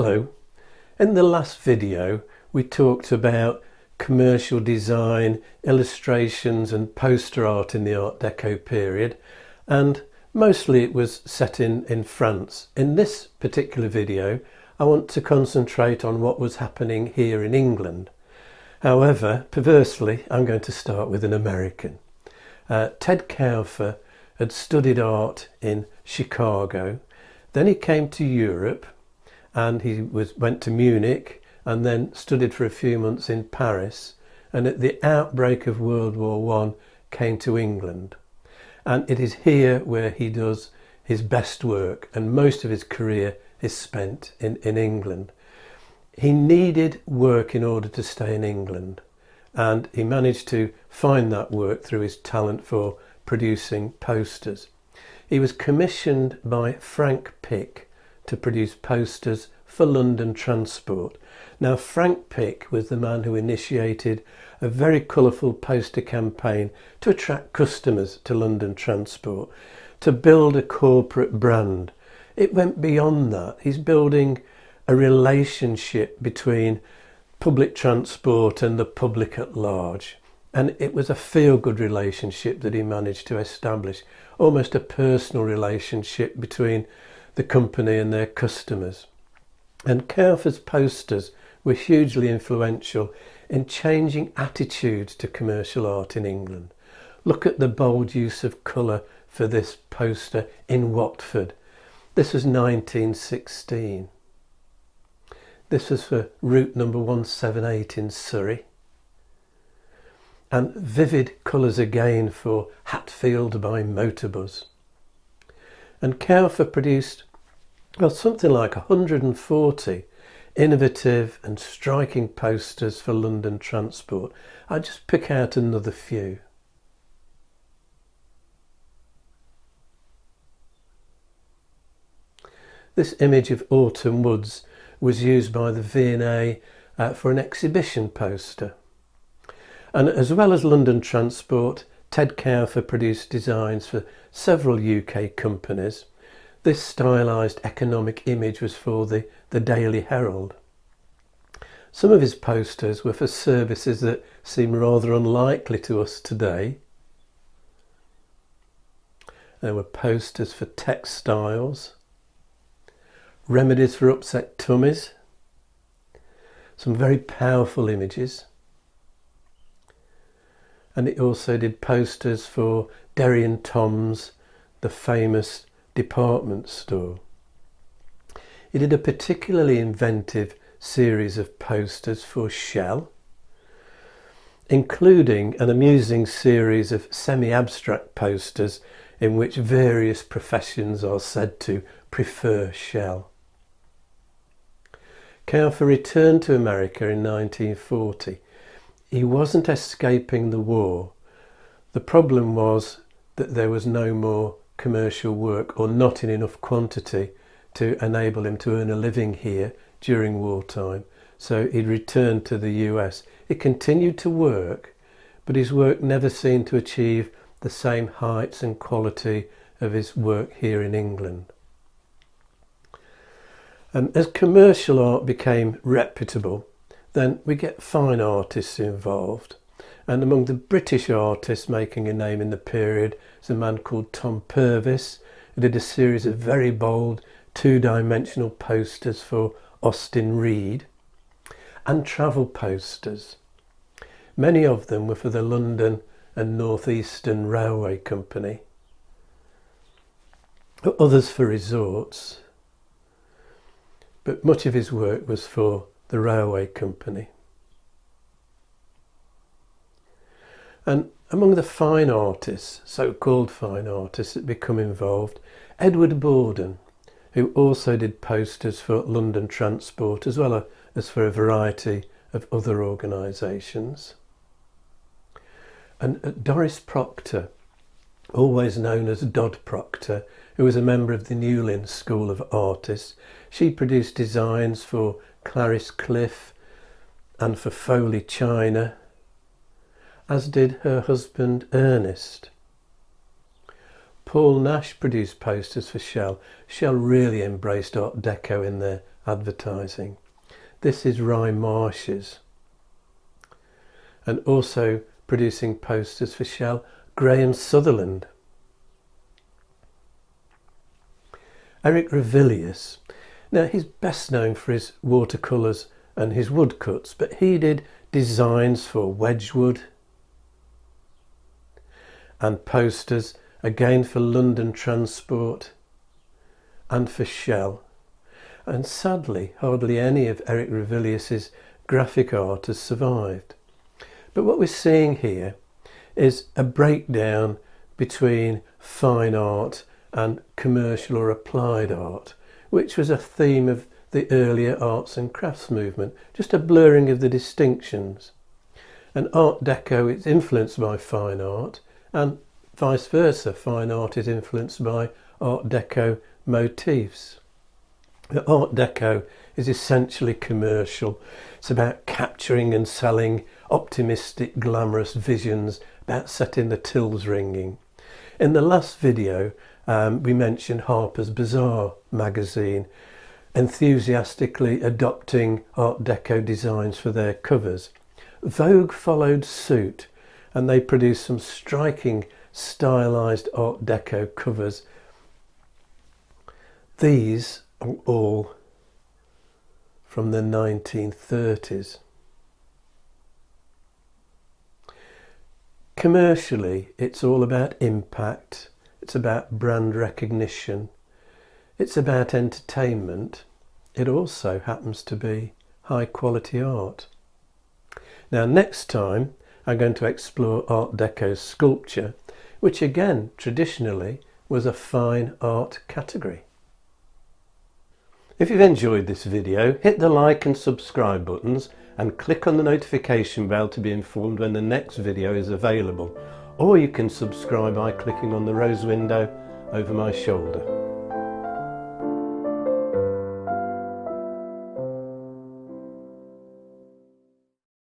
Hello. In the last video we talked about commercial design, illustrations and poster art in the Art Deco period, and mostly it was set in France. In this particular video I want to concentrate on what was happening here in England. However, perversely, I'm going to start with an American. Ted Kauffer had studied art in Chicago, then he came to Europe and he went to Munich and then studied for a few months in Paris, and at the outbreak of World War I came to England. And it is here where he does his best work, and most of his career is spent in England. He needed work in order to stay in England, and he managed to find that work through his talent for producing posters. He was commissioned by Frank Pick to produce posters for London Transport. Now, Frank Pick was the man who initiated a very colourful poster campaign to attract customers to London Transport, to build a corporate brand. It went beyond that. He's building a relationship between public transport and the public at large. And it was a feel-good relationship that he managed to establish, almost a personal relationship between the company and their customers. And Kauffer's posters were hugely influential in changing attitudes to commercial art in England. Look at the bold use of colour for this poster in Watford. This was 1916. This was for route number 178 in Surrey. And vivid colours again for Hatfield by Motorbus. And Kauffer produced something like 140 innovative and striking posters for London Transport. I'll just pick out another few. This image of autumn woods was used by the V&A for an exhibition poster. And as well as London Transport, Ted Kauffer produced designs for several UK companies. This stylised economic image was for the Daily Herald. Some of his posters were for services that seem rather unlikely to us today. There were posters for textiles, remedies for upset tummies, some very powerful images. And it also did posters for Derry and Tom's, the famous department store. He did a particularly inventive series of posters for Shell, including an amusing series of semi-abstract posters in which various professions are said to prefer Shell. Kauffer returned to America in 1940. He wasn't escaping the war. The problem was that there was no more commercial work, or not in enough quantity to enable him to earn a living here during wartime. So he returned to the US. He continued to work, but his work never seemed to achieve the same heights and quality of his work here in England. And as commercial art became reputable, then we get fine artists involved. And among the British artists making a name in the period is a man called Purvis, who did a series of very bold two-dimensional posters for Austin Reed and travel posters. Many of them were for the London and North Eastern Railway Company, others for resorts, but much of his work was for the railway company. And among the fine artists, so-called fine artists that become involved, Edward Bawden, who also did posters for London Transport as well as for a variety of other organisations. And Doris Proctor, always known as Dod Proctor, who was a member of the Newlyn School of Artists. She produced designs for Clarice Cliff and for Foley China, as did her husband Ernest. Paul Nash produced posters for Shell. Shell really embraced Art Deco in their advertising. This is Rye Marshes. And also producing posters for Shell, Graham Sutherland. Eric Ravilious. Now he's best known for his watercolours and his woodcuts, but he did designs for Wedgwood and posters again for London Transport and for Shell. And sadly, hardly any of Eric Ravilious's graphic art has survived. But what we're seeing here is a breakdown between fine art and commercial or applied art, which was a theme of the earlier arts and crafts movement, just a blurring of the distinctions. And Art Deco is influenced by fine art, and vice versa, fine art is influenced by Art Deco motifs. The Art Deco is essentially commercial. It's about capturing and selling optimistic, glamorous visions, about setting the tills ringing. In the last video, we mentioned Harper's Bazaar magazine, enthusiastically adopting Art Deco designs for their covers. Vogue followed suit, and they produced some striking stylised Art Deco covers. These are all from the 1930s. Commercially, it's all about impact, it's about brand recognition, it's about entertainment. It also happens to be high quality art. Now next time I'm going to explore Art Deco sculpture, which again traditionally was a fine art category. If you've enjoyed this video, hit the like and subscribe buttons and click on the notification bell to be informed when the next video is available. Or you can subscribe by clicking on the rose window over my shoulder.